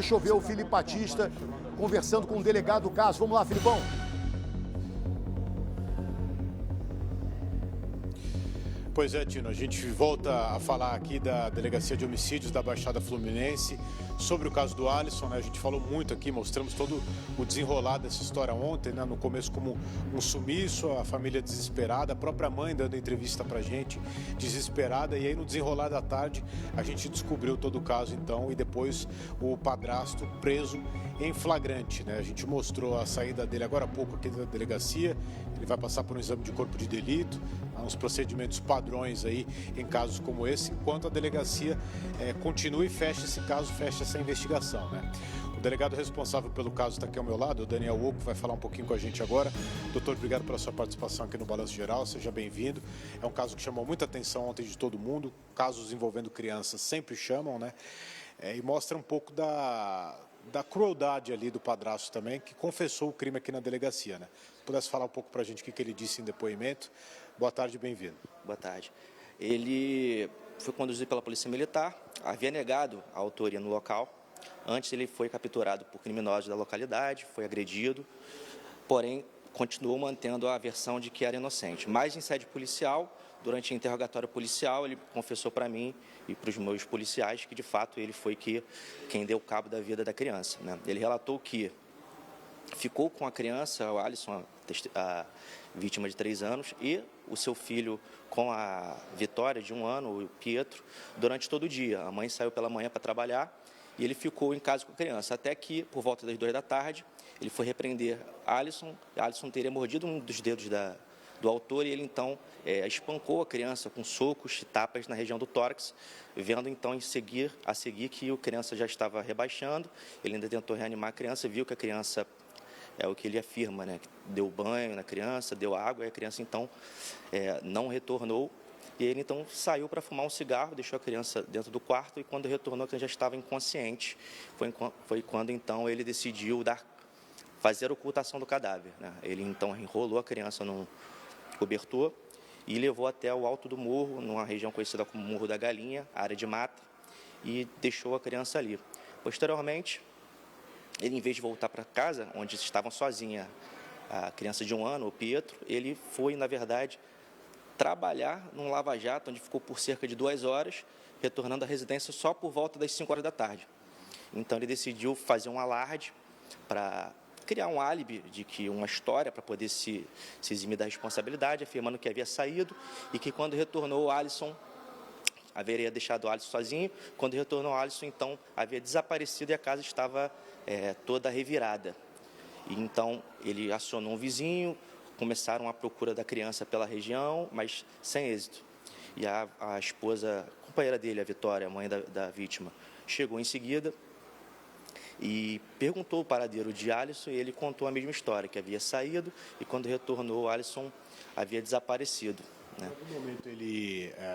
Deixa eu ver o Felipe Batista conversando com o delegado do caso. Vamos lá, Filipão. Pois é, Tino, a gente volta a falar aqui da Delegacia de Homicídios da Baixada Fluminense sobre o caso do Alisson, né? A gente falou muito aqui, mostramos todo o desenrolar dessa história ontem, né? No começo como um sumiço, a família desesperada, a própria mãe dando entrevista pra gente, desesperada, e aí no desenrolar da tarde a gente descobriu todo o caso então, e depois o padrasto preso em flagrante, né? A gente mostrou a saída dele agora há pouco aqui da delegacia, ele vai passar por um exame de corpo de delito, há uns procedimentos padrões aí em casos como esse, enquanto a delegacia continua e fecha esse caso, fecha essa investigação, né? O delegado responsável pelo caso está aqui ao meu lado, o Daniel Oco, vai falar um pouquinho com a gente agora. Doutor, obrigado pela sua participação aqui no Balanço Geral, seja bem-vindo. É um caso que chamou muita atenção ontem de todo mundo, casos envolvendo crianças sempre chamam, né? E mostra um pouco da crueldade ali do padrasto também, que confessou o crime aqui na delegacia, né? Se pudesse falar um pouco para a gente o que ele disse em depoimento. Boa tarde, bem-vindo. Boa tarde. Ele foi conduzido pela Polícia Militar, havia negado a autoria no local. Antes ele foi capturado por criminosos da localidade, foi agredido, porém continuou mantendo a versão de que era inocente. Mas em sede policial, durante o interrogatório policial, ele confessou para mim e para os meus policiais que de fato ele foi quem deu cabo da vida da criança, né? Ele relatou que ficou com a criança, o Alisson, a vítima de 3 anos, e o seu filho com a Vitória, de 1 ano, o Pietro, durante todo o dia. A mãe saiu pela manhã para trabalhar e ele ficou em casa com a criança, até que, por volta das 2 da tarde, ele foi repreender Alisson. Alisson teria mordido um dos dedos do autor e ele, então, espancou a criança com socos e tapas na região do tórax, vendo, então, a seguir que a criança já estava rebaixando. Ele ainda tentou reanimar a criança, viu que a criança, é o que ele afirma, né? Deu banho na criança, deu água, e a criança, então, não retornou. E ele, então, saiu para fumar um cigarro, deixou a criança dentro do quarto, e quando retornou, a criança já estava inconsciente. Foi quando, então, ele decidiu fazer a ocultação do cadáver, né? Ele, então, enrolou a criança num cobertor e levou até o alto do morro, numa região conhecida como Morro da Galinha, área de mata, e deixou a criança ali. Posteriormente, ele, em vez de voltar para casa, onde estavam sozinha a criança de 1 ano, o Pietro, ele foi, na verdade, trabalhar num lava-jato, onde ficou por cerca de 2 horas, retornando à residência só por volta das 5 horas da tarde. Então, ele decidiu fazer um alarde para criar um álibi de que uma história para poder se eximir da responsabilidade, afirmando que havia saído e que quando retornou o Alisson, haveria deixado o Alisson sozinho. Quando retornou o Alisson, então, havia desaparecido e a casa estava toda revirada. E, então, ele acionou um vizinho, começaram a procura da criança pela região, mas sem êxito. E a esposa, a companheira dele, a Vitória, a mãe da vítima, chegou em seguida e perguntou o paradeiro de Alisson, e ele contou a mesma história, que havia saído e quando retornou, Alisson havia desaparecido, né? Em algum momento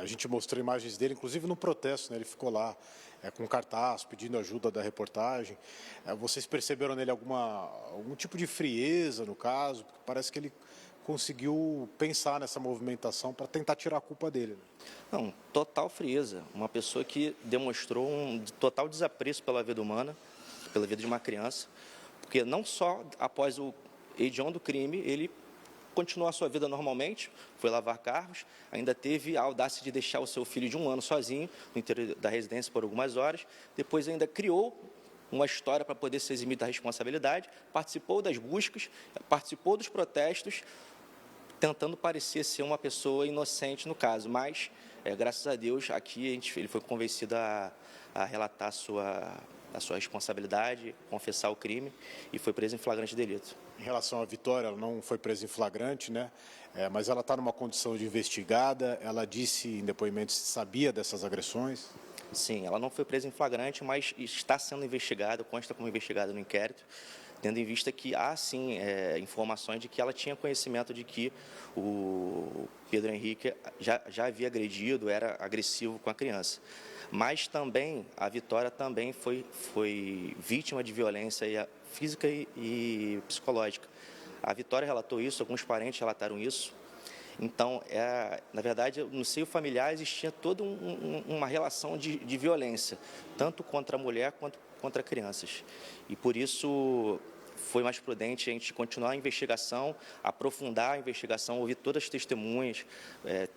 a gente mostrou imagens dele, inclusive no protesto, né? Ele ficou lá com cartaz, pedindo ajuda da reportagem. Vocês perceberam nele algum tipo de frieza no caso? Porque parece que ele conseguiu pensar nessa movimentação para tentar tirar a culpa dele, né? Não, total frieza. Uma pessoa que demonstrou um total desapreço pela vida humana, pela vida de uma criança, porque não só após o hediondo crime, ele continuou a sua vida normalmente, foi lavar carros, ainda teve a audácia de deixar o seu filho de 1 ano sozinho no interior da residência por algumas horas, depois ainda criou uma história para poder se eximir da responsabilidade, participou das buscas, participou dos protestos, tentando parecer ser uma pessoa inocente no caso, mas, graças a Deus, aqui ele foi convencido a relatar a sua responsabilidade, confessar o crime e foi preso em flagrante delito. Em relação à Vitória, ela não foi presa em flagrante, né? Mas ela está numa condição de investigada. Ela disse em depoimentos que sabia dessas agressões. Sim, ela não foi presa em flagrante, mas está sendo investigada, consta como investigada no inquérito, tendo em vista que há, sim, informações de que ela tinha conhecimento de que o Pedro Henrique já havia agredido, era agressivo com a criança. Mas também, a Vitória também foi vítima de violência física e psicológica. A Vitória relatou isso, alguns parentes relataram isso. Então, na verdade, no seio familiar existia toda uma relação de violência, tanto contra a mulher quanto contra crianças. E por isso foi mais prudente a gente continuar a investigação, aprofundar a investigação, ouvir todas as testemunhas,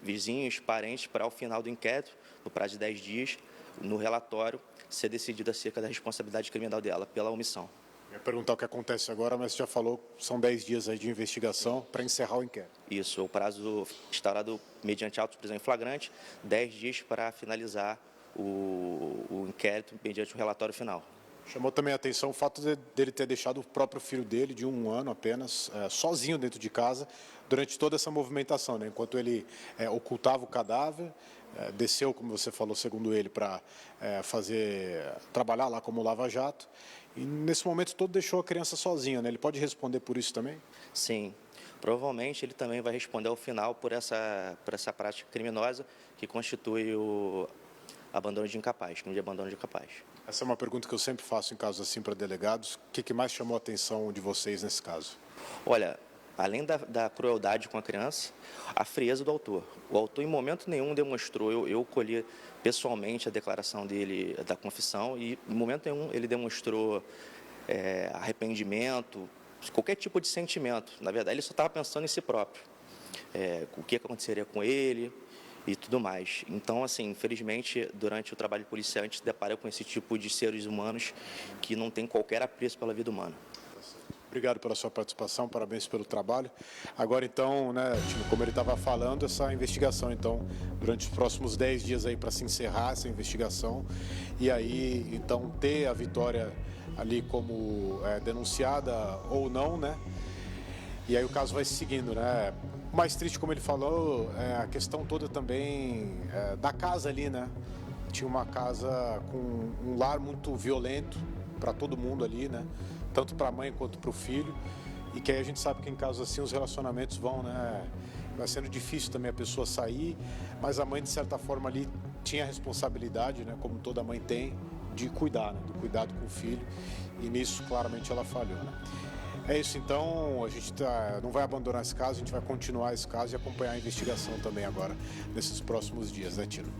vizinhos, parentes, para ao final do inquérito, no prazo de 10 dias, no relatório, ser decidido acerca da responsabilidade criminal dela pela omissão. Eu ia perguntar o que acontece agora, mas você já falou, são 10 dias aí de investigação para encerrar o inquérito. Isso, o prazo instaurado mediante auto de prisão em flagrante, 10 dias para finalizar o inquérito mediante o relatório final. Chamou também a atenção o fato dele ter deixado o próprio filho dele, de 1 ano apenas, sozinho dentro de casa, durante toda essa movimentação, né? Enquanto ele ocultava o cadáver, desceu, como você falou, segundo ele, para trabalhar lá como lava-jato, e nesse momento todo deixou a criança sozinha, né? Ele pode responder por isso também? Sim, provavelmente ele também vai responder ao final por essa prática criminosa que constitui o abandono de incapaz, crime de abandono de incapaz. Essa é uma pergunta que eu sempre faço em casos assim para delegados. O que mais chamou a atenção de vocês nesse caso? Olha, além da crueldade com a criança, a frieza do autor. O autor, em momento nenhum, demonstrou, eu colhi pessoalmente a declaração dele, da confissão, e em momento nenhum ele demonstrou arrependimento, qualquer tipo de sentimento. Na verdade, ele só estava pensando em si próprio. O que aconteceria com ele e tudo mais. Então, assim, infelizmente, durante o trabalho policial, a gente se depara com esse tipo de seres humanos que não tem qualquer apreço pela vida humana. Obrigado pela sua participação, parabéns pelo trabalho. Agora, então, né, como ele estava falando, essa investigação, então, durante os próximos 10 dias aí para se encerrar essa investigação e aí, então, ter a Vitória ali como denunciada ou não, né? E aí o caso vai seguindo, né? O mais triste, como ele falou, é a questão toda também da casa ali, né? Tinha uma casa com um lar muito violento para todo mundo ali, né? Tanto para a mãe quanto para o filho. E que aí a gente sabe que em casos assim os relacionamentos vão, né? Vai sendo difícil também a pessoa sair, mas a mãe, de certa forma, ali tinha a responsabilidade, né? Como toda mãe tem, de cuidar, né? Do cuidado com o filho. E nisso, claramente, ela falhou, né? É isso, então, a gente não vai abandonar esse caso, a gente vai continuar esse caso e acompanhar a investigação também agora, nesses próximos dias, né, Tino?